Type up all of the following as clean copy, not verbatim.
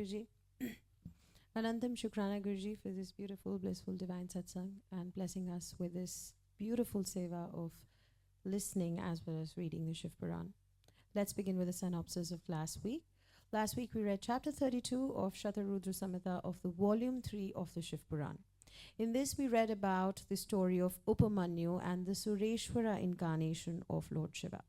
Guruji. Anantam Shukrana Guruji for this beautiful, blissful, divine satsang and blessing us with this beautiful seva of listening as well as reading the Shivpuran. Let's begin with a synopsis of last week. Last week we read chapter 32 of SataRudrasamhita of the volume 3 of the Shivpuran. In this we read about the story of Upamanyu and the Sureshwara incarnation of Lord Shiva.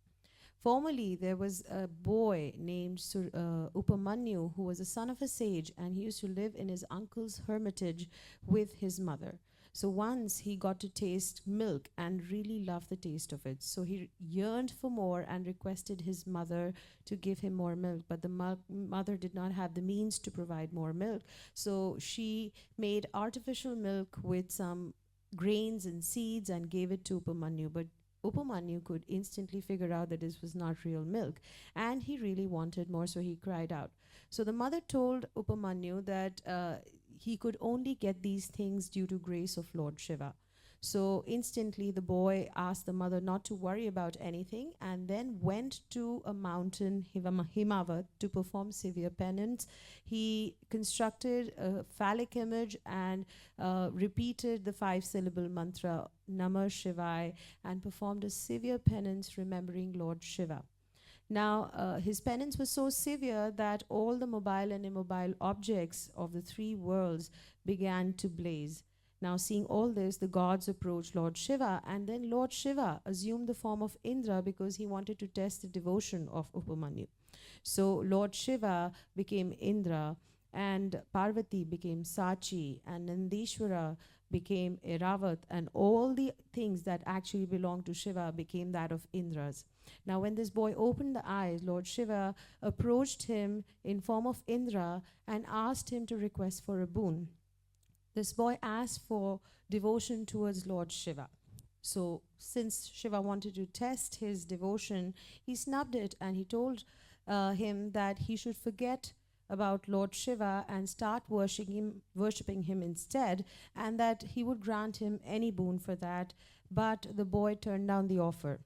Formerly, there was a boy named Upamanyu who was a son of a sage, and he used to live in his uncle's hermitage with his mother. So once he got to taste milk and really loved the taste of it. So he yearned for more and requested his mother to give him more milk. But the mother did not have the means to provide more milk. So she made artificial milk with some grains and seeds and gave it to Upamanyu. But Upamanyu could instantly figure out that this was not real milk, and he really wanted more, so he cried out. So the mother told Upamanyu that he could only get these things due to grace of Lord Shiva. So instantly the boy asked the mother not to worry about anything and then went to a mountain, Himavat, to perform severe penance. He constructed a phallic image and repeated the 5-syllable mantra, Namah Shivaya, and performed a severe penance remembering Lord Shiva. Now, his penance was so severe that all the mobile and immobile objects of the 3 worlds began to blaze. Now, seeing all this, the gods approached Lord Shiva, and then Lord Shiva assumed the form of Indra because he wanted to test the devotion of Upamanyu. So Lord Shiva became Indra, and Parvati became Sachi, and Nandishwara became Eravat, and all the things that actually belonged to Shiva became that of Indra's. Now, when this boy opened the eyes, Lord Shiva approached him in form of Indra and asked him to request for a boon. This boy asked for devotion towards Lord Shiva. So since Shiva wanted to test his devotion, he snubbed it, and he told him that he should forget about Lord Shiva and start worshipping him instead, and that he would grant him any boon for that. But the boy turned down the offer.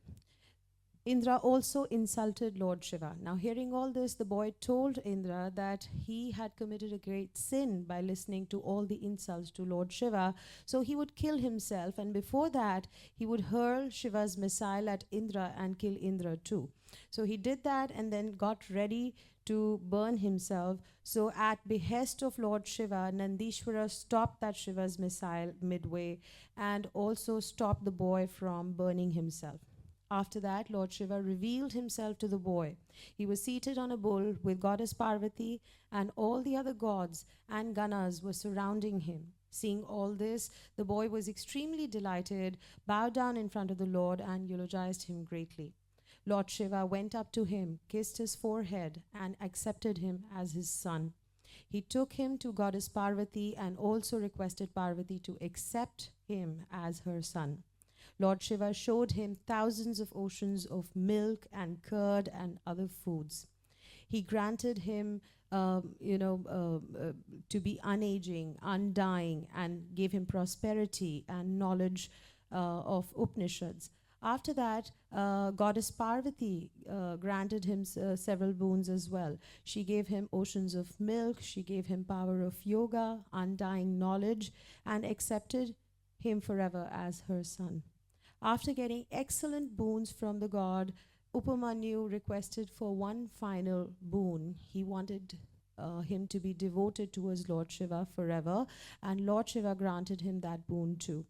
Indra also insulted Lord Shiva. Now, hearing all this, the boy told Indra that he had committed a great sin by listening to all the insults to Lord Shiva, so he would kill himself, and before that, he would hurl Shiva's missile at Indra and kill Indra too. So he did that and then got ready to burn himself. So at behest of Lord Shiva, Nandishwara stopped that Shiva's missile midway and also stopped the boy from burning himself. After that, Lord Shiva revealed himself to the boy. He was seated on a bull with goddess Parvati, and all the other gods and ganas were surrounding him. Seeing all this, the boy was extremely delighted, bowed down in front of the Lord, and eulogized him greatly. Lord Shiva went up to him, kissed his forehead, and accepted him as his son. He took him to goddess Parvati and also requested Parvati to accept him as her son. Lord Shiva showed him thousands of oceans of milk and curd and other foods. He granted him, to be unaging, undying, and gave him prosperity and knowledge of Upanishads. After that, goddess Parvati granted him several boons as well. She gave him oceans of milk, she gave him power of yoga, undying knowledge, and accepted him forever as her son. After getting excellent boons from the god, Upamanyu requested for one final boon. He wanted him to be devoted towards Lord Shiva forever, and Lord Shiva granted him that boon too.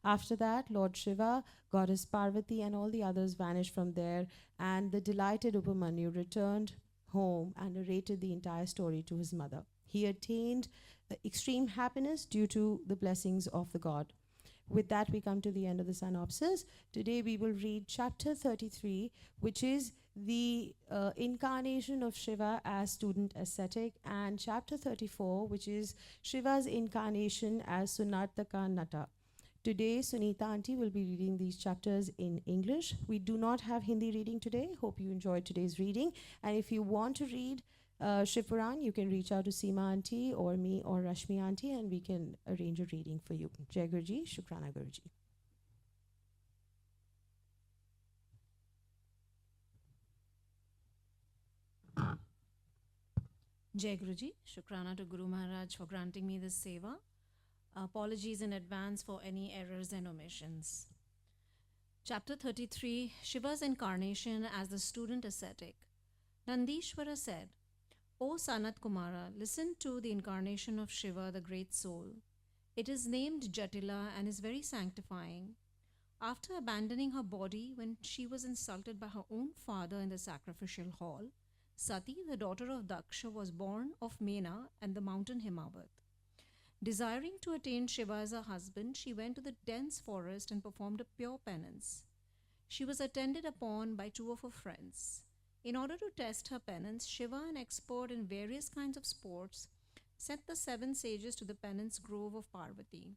After that, Lord Shiva, goddess Parvati, and all the others vanished from there, and the delighted Upamanyu returned home and narrated the entire story to his mother. He attained extreme happiness due to the blessings of the god. With that, we come to the end of the synopsis. Today we will read chapter 33, which is the incarnation of Shiva as student ascetic, and chapter 34, which is Shiva's incarnation as Sunartaka Nata. Today, Sunita Aunty will be reading these chapters in English. We do not have Hindi reading today. Hope you enjoyed today's reading. And if you want to read Shivpuran, you can reach out to Seema Aunty or me or Rashmi Aunty, and we can arrange a reading for you. Jai Guruji, Shukrana Guruji. Jai Guruji, Shukrana to Guru Maharaj for granting me this seva. Apologies in advance for any errors and omissions. Chapter 33, Shiva's Incarnation as the Student Ascetic. Nandishvara said, O Sanat Kumara, listen to the incarnation of Shiva, the great soul. It is named Jatila and is very sanctifying. After abandoning her body when she was insulted by her own father in the sacrificial hall, Sati, the daughter of Daksha, was born of Mena and the mountain Himavat. Desiring to attain Shiva as a husband, she went to the dense forest and performed a pure penance. She was attended upon by two of her friends. In order to test her penance, Shiva, an expert in various kinds of sports, sent the 7 sages to the penance grove of Parvati.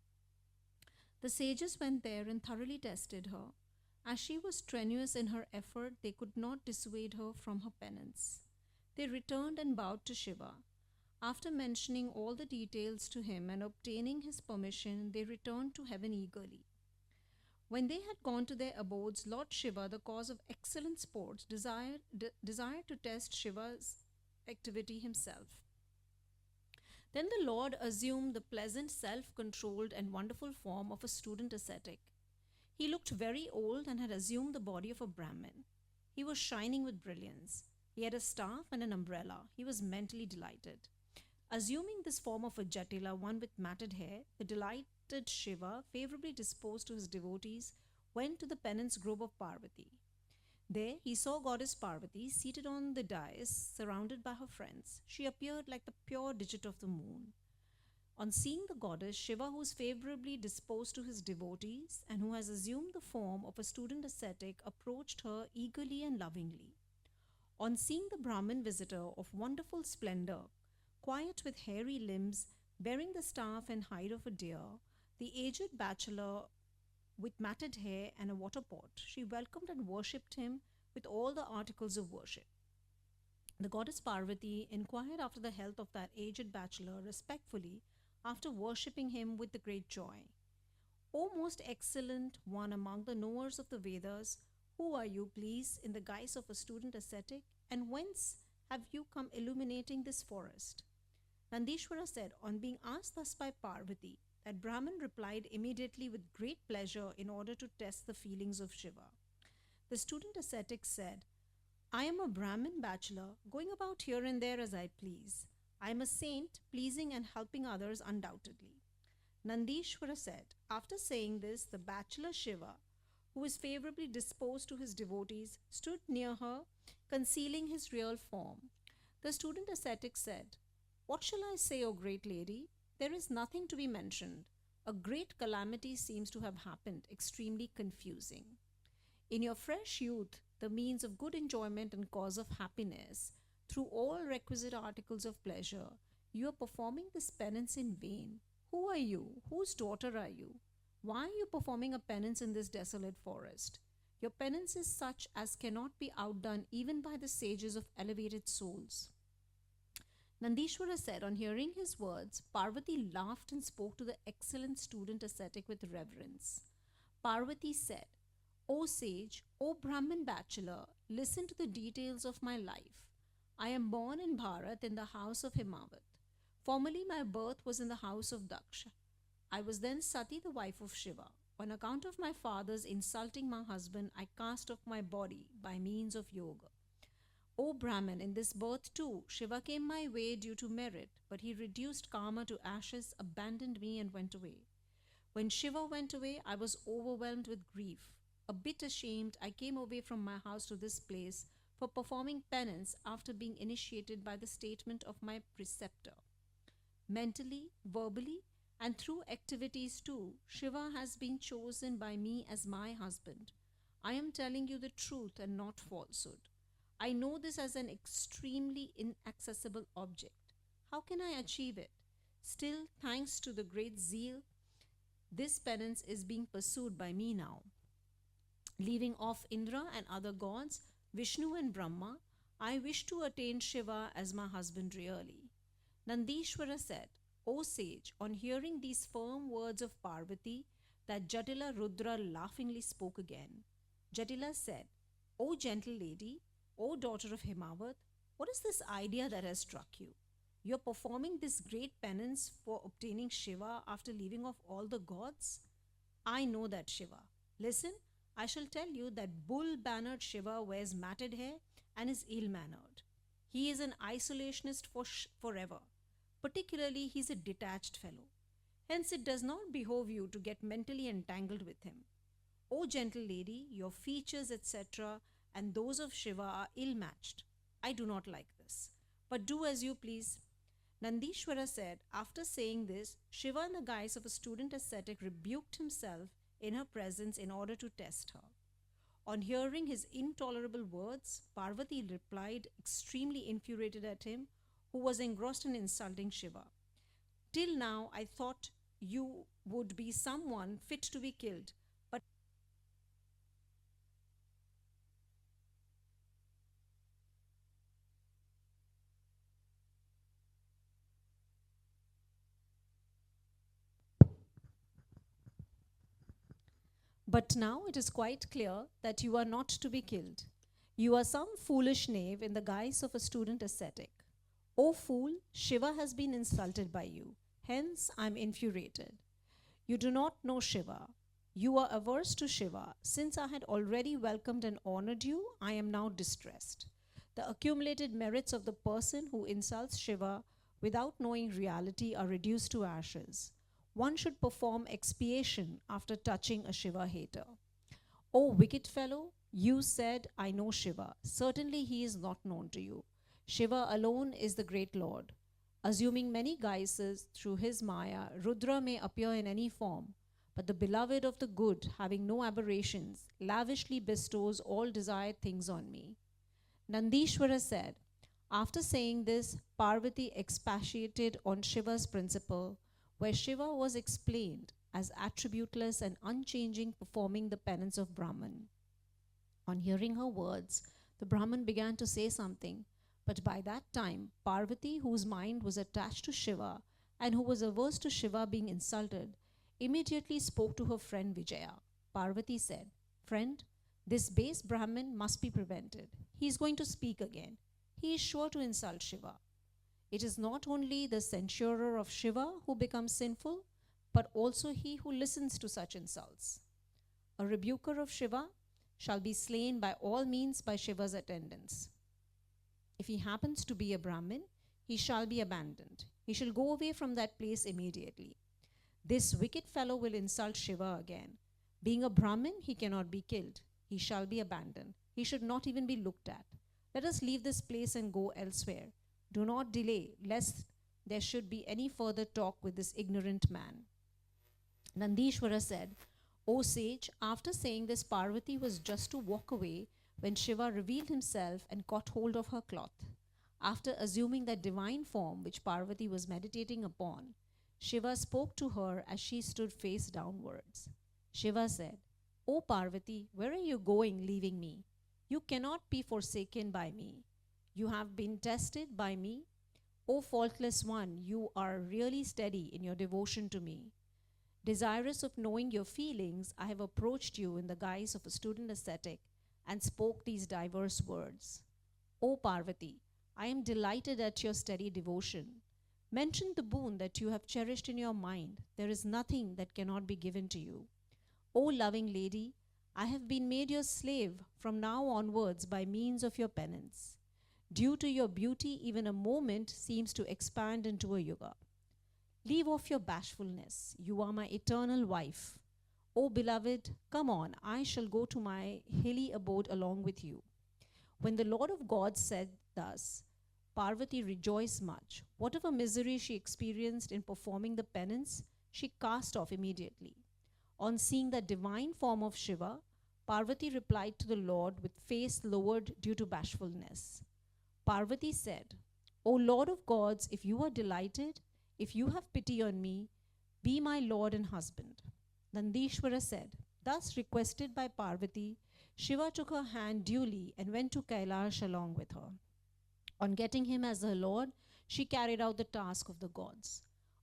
The sages went there and thoroughly tested her. As she was strenuous in her effort, they could not dissuade her from her penance. They returned and bowed to Shiva. After mentioning all the details to him and obtaining his permission, they returned to heaven eagerly. When they had gone to their abodes, Lord Shiva, the cause of excellent sports, desired to test Shiva's activity himself. Then the Lord assumed the pleasant, self-controlled and wonderful form of a student ascetic. He looked very old and had assumed the body of a Brahmin. He was shining with brilliance. He had a staff and an umbrella. He was mentally delighted. Assuming this form of a Jatila, one with matted hair, the delighted Shiva, favorably disposed to his devotees, went to the penance grove of Parvati. There he saw goddess Parvati seated on the dais, surrounded by her friends. She appeared like the pure digit of the moon. On seeing the goddess, Shiva, who is favorably disposed to his devotees and who has assumed the form of a student ascetic, approached her eagerly and lovingly. On seeing the Brahmin visitor of wonderful splendor, quiet with hairy limbs, bearing the staff and hide of a deer, the aged bachelor with matted hair and a water pot, she welcomed and worshipped him with all the articles of worship. The goddess Parvati inquired after the health of that aged bachelor respectfully after worshipping him with the great joy. O most excellent one among the knowers of the Vedas, who are you, please, in the guise of a student ascetic, and whence have you come illuminating this forest? Nandishvara said, on being asked thus by Parvati, that Brahmin replied immediately with great pleasure in order to test the feelings of Shiva. The student ascetic said, I am a Brahmin bachelor, going about here and there as I please. I am a saint, pleasing and helping others undoubtedly. Nandishvara said, after saying this, the bachelor Shiva, who is favorably disposed to his devotees, stood near her, concealing his real form. The student ascetic said, what shall I say, O great lady? There is nothing to be mentioned. A great calamity seems to have happened, extremely confusing. In your fresh youth, the means of good enjoyment and cause of happiness, through all requisite articles of pleasure, you are performing this penance in vain. Who are you? Whose daughter are you? Why are you performing a penance in this desolate forest? Your penance is such as cannot be outdone even by the sages of elevated souls. Nandishvara said, on hearing his words, Parvati laughed and spoke to the excellent student ascetic with reverence. Parvati said, O sage, O Brahmin bachelor, listen to the details of my life. I am born in Bharat in the house of Himavat. Formerly my birth was in the house of Daksha. I was then Sati, the wife of Shiva. On account of my father's insulting my husband, I cast off my body by means of yoga. O Brahman, in this birth too, Shiva came my way due to merit, but he reduced karma to ashes, abandoned me and went away. When Shiva went away, I was overwhelmed with grief. A bit ashamed, I came away from my house to this place for performing penance after being initiated by the statement of my preceptor. Mentally, verbally, and through activities too, Shiva has been chosen by me as my husband. I am telling you the truth and not falsehood. I know this as an extremely inaccessible object. How can I achieve it? Still, thanks to the great zeal, this penance is being pursued by me now. Leaving off Indra and other gods, Vishnu and Brahma, I wish to attain Shiva as my husband really. Nandishvara said, O sage, on hearing these firm words of Parvati, that Jatila Rudra laughingly spoke again. Jatila said, O gentle lady, O daughter of Himavat, what is this idea that has struck you? You're performing this great penance for obtaining Shiva after leaving off all the gods? I know that Shiva. Listen, I shall tell you that bull-bannered Shiva wears matted hair and is ill-mannered. He is an isolationist forever. Particularly, he's a detached fellow. Hence, it does not behove you to get mentally entangled with him. O gentle lady, your features, etc., and those of Shiva are ill matched. I do not like this. But do as you please. Nandishwara said, after saying this, Shiva, in the guise of a student ascetic, rebuked himself in her presence in order to test her. On hearing his intolerable words, Parvati replied, extremely infuriated at him, who was engrossed in insulting Shiva. Till now, I thought you would be someone fit to be killed, but now it is quite clear that you are not to be killed. You are some foolish knave in the guise of a student ascetic. O fool, Shiva has been insulted by you. Hence, I am infuriated. You do not know Shiva. You are averse to Shiva. Since I had already welcomed and honored you, I am now distressed. The accumulated merits of the person who insults Shiva without knowing reality are reduced to ashes. One should perform expiation after touching a Shiva hater. O wicked fellow, you said, I know Shiva. Certainly he is not known to you. Shiva alone is the great Lord. Assuming many guises through his Maya, Rudra may appear in any form, but the beloved of the good, having no aberrations, lavishly bestows all desired things on me. Nandishwara said, after saying this, Parvati expatiated on Shiva's principle, where Shiva was explained as attributeless and unchanging, performing the penance of Brahman. On hearing her words, the Brahman began to say something, but by that time, Parvati, whose mind was attached to Shiva and who was averse to Shiva being insulted, immediately spoke to her friend Vijaya. Parvati said, friend, this base Brahmin must be prevented. He is going to speak again. He is sure to insult Shiva. It is not only the censurer of Shiva who becomes sinful, but also he who listens to such insults. A rebuker of Shiva shall be slain by all means by Shiva's attendants. If he happens to be a Brahmin, he shall be abandoned. He shall go away from that place immediately. This wicked fellow will insult Shiva again. Being a Brahmin, he cannot be killed. He shall be abandoned. He should not even be looked at. Let us leave this place and go elsewhere. Do not delay, lest there should be any further talk with this ignorant man. Nandishwara said, O sage, after saying this, Parvati was just to walk away when Shiva revealed himself and caught hold of her cloth. After assuming that divine form which Parvati was meditating upon, Shiva spoke to her as she stood face downwards. Shiva said, O Parvati, where are you going, leaving me? You cannot be forsaken by me. You have been tested by me. O faultless one, you are really steady in your devotion to me. Desirous of knowing your feelings, I have approached you in the guise of a student ascetic and spoke these diverse words. O Parvati, I am delighted at your steady devotion. Mention the boon that you have cherished in your mind. There is nothing that cannot be given to you. O loving lady, I have been made your slave from now onwards by means of your penance. Due to your beauty, even a moment seems to expand into a yuga. Leave off your bashfulness. You are my eternal wife. O beloved, come on, I shall go to my hilly abode along with you. When the Lord of gods said thus, Parvati rejoiced much. Whatever misery she experienced in performing the penance, she cast off immediately. On seeing the divine form of Shiva, Parvati replied to the Lord with face lowered due to bashfulness. Parvati said, O Lord of gods, if you are delighted, if you have pity on me, be my Lord and husband. Nandishwara said, thus requested by Parvati, Shiva took her hand duly and went to Kailash along with her. On getting him as her Lord, she carried out the task of the gods.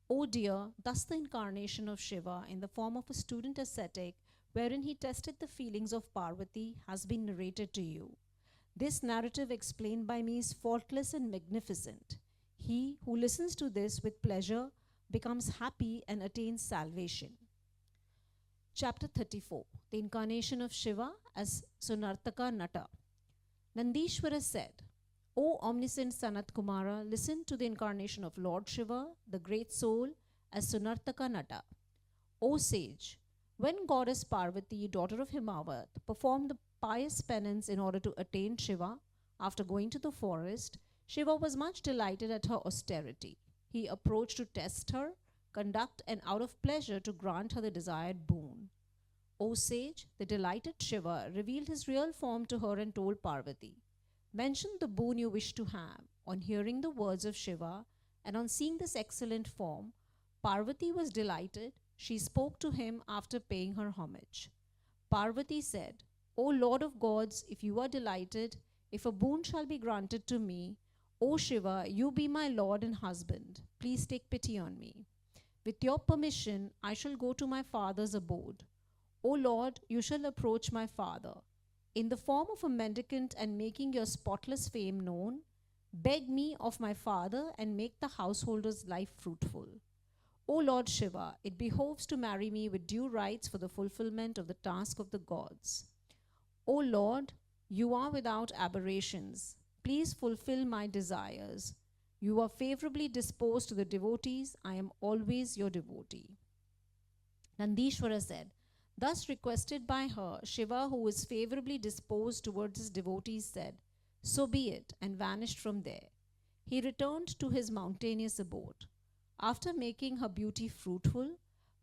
O dear, thus the incarnation of Shiva in the form of a student ascetic, wherein he tested the feelings of Parvati, has been narrated to you. This narrative explained by me is faultless and magnificent. He who listens to this with pleasure becomes happy and attains salvation. Chapter 34. The Incarnation of Shiva as Sunartaka Nata. Nandishwara said, O omniscient Sanat Kumara, listen to the incarnation of Lord Shiva, the great soul, as Sunartaka Nata. O sage, when goddess Parvati, daughter of Himavat, performed the pious penance in order to attain Shiva, after going to the forest, Shiva was much delighted at her austerity. He approached to test her, conduct, and out of pleasure to grant her the desired boon. O sage, the delighted Shiva revealed his real form to her and told Parvati, mention the boon you wish to have. On hearing the words of Shiva and on seeing this excellent form, Parvati was delighted. She spoke to him after paying her homage. Parvati said, O Lord of gods, if you are delighted, if a boon shall be granted to me, O Shiva, you be my Lord and husband. Please take pity on me. With your permission, I shall go to my father's abode. O Lord, you shall approach my father. In the form of a mendicant and making your spotless fame known, beg me of my father and make the householder's life fruitful. O Lord Shiva, it behoves to marry me with due rites for the fulfillment of the task of the gods. O Lord, you are without aberrations. Please fulfill my desires. You are favorably disposed to the devotees. I am always your devotee. Nandishwara said, thus requested by her, Shiva, who was favorably disposed towards his devotees, said, so be it, and vanished from there. He returned to his mountainous abode. After making her beauty fruitful,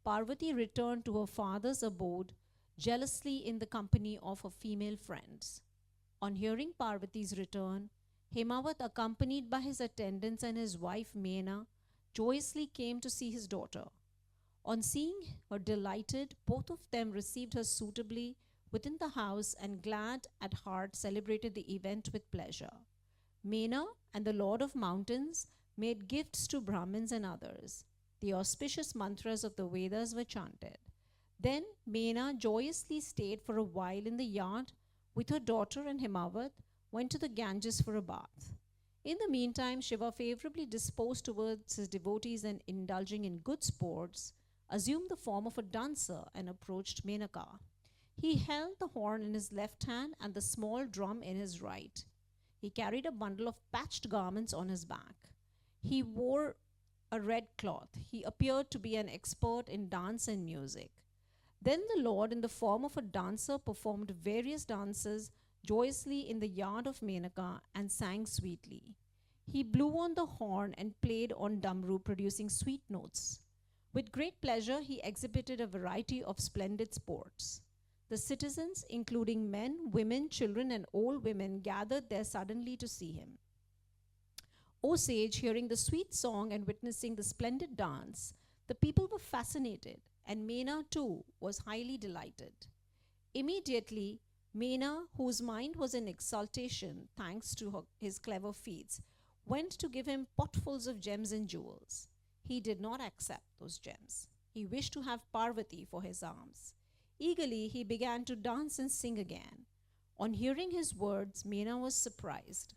Parvati returned to her father's abode, jealously in the company of her female friends. On hearing Parvati's return, Himavat, accompanied by his attendants and his wife Mena, joyously came to see his daughter. On seeing her delighted, both of them received her suitably within the house and glad at heart celebrated the event with pleasure. Mena and the Lord of Mountains made gifts to Brahmins and others. The auspicious mantras of the Vedas were chanted. Then Mena joyously stayed for a while in the yard with her daughter, and Himavat went to the Ganges for a bath. In the meantime, Shiva, favorably disposed towards his devotees and indulging in good sports, assumed the form of a dancer and approached Menaka. He held the horn in his left hand and the small drum in his right. He carried a bundle of patched garments on his back. He wore a red cloth. He appeared to be an expert in dance and music. Then the Lord, in the form of a dancer, performed various dances joyously in the yard of Menaka and sang sweetly. He blew on the horn and played on damru, producing sweet notes. With great pleasure, he exhibited a variety of splendid sports. The citizens, including men, women, children, and old women, gathered there suddenly to see him. O sage, hearing the sweet song and witnessing the splendid dance, the people were fascinated, and Mena too was highly delighted. Immediately, Mena, whose mind was in exultation thanks to his clever feats, went to give him potfuls of gems and jewels. He did not accept those gems. He wished to have Parvati for his arms. Eagerly, he began to dance and sing again. On hearing his words, Mena was surprised.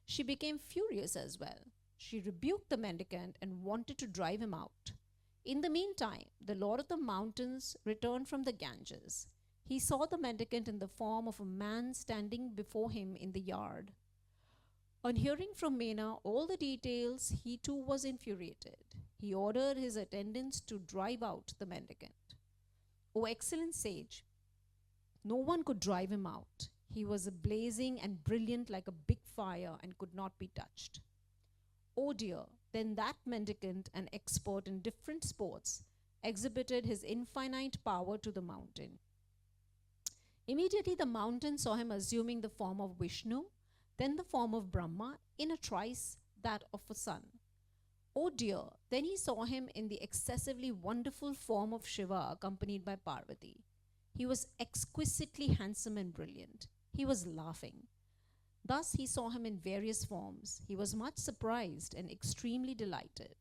She became furious as well. She rebuked the mendicant and wanted to drive him out. In the meantime, the Lord of the Mountains returned from the Ganges. He saw the mendicant in the form of a man standing before him in the yard. On hearing from Mena all the details, he too was infuriated. He ordered his attendants to drive out the mendicant. O excellent sage, no one could drive him out. He was blazing and brilliant like a big fire and could not be touched. Oh dear, then that mendicant, an expert in different sports, exhibited his infinite power to the mountain. Immediately the mountain saw him assuming the form of Vishnu, then the form of Brahma, in a trice that of a sun. Oh dear, then he saw him in the excessively wonderful form of Shiva accompanied by Parvati. He was exquisitely handsome and brilliant. He was laughing. Thus he saw him in various forms. He was much surprised and extremely delighted.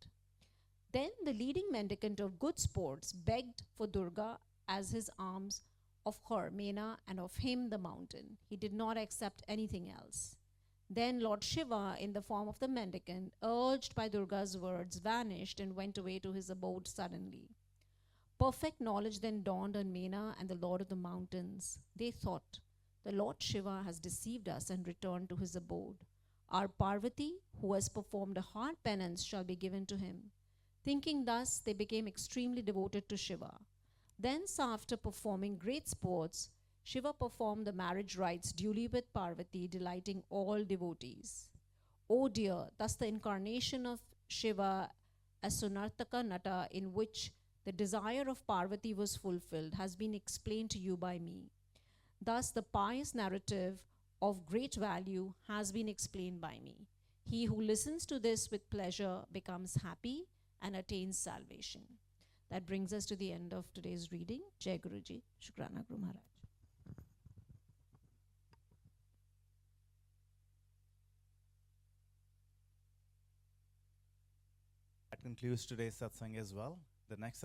Then the leading mendicant of good sports begged for Durga as his alms of her, Mena, and of him, the mountain. He did not accept anything else. Then Lord Shiva, in the form of the mendicant, urged by Durga's words, vanished and went away to his abode suddenly. Perfect knowledge then dawned on Mena and the Lord of the Mountains. They thought, the Lord Shiva has deceived us and returned to his abode. Our Parvati, who has performed a hard penance, shall be given to him. Thinking thus, they became extremely devoted to Shiva. Thence, after performing great sports, Shiva performed the marriage rites duly with Parvati, delighting all devotees. Oh dear, thus the incarnation of Shiva as Sunartaka Nata, in which the desire of Parvati was fulfilled, has been explained to you by me. Thus, the pious narrative of great value has been explained by me. He who listens to this with pleasure becomes happy and attains salvation. That brings us to the end of today's reading. Jai Guruji, Shukrana Guru Maharaj. That concludes today's satsang as well. The next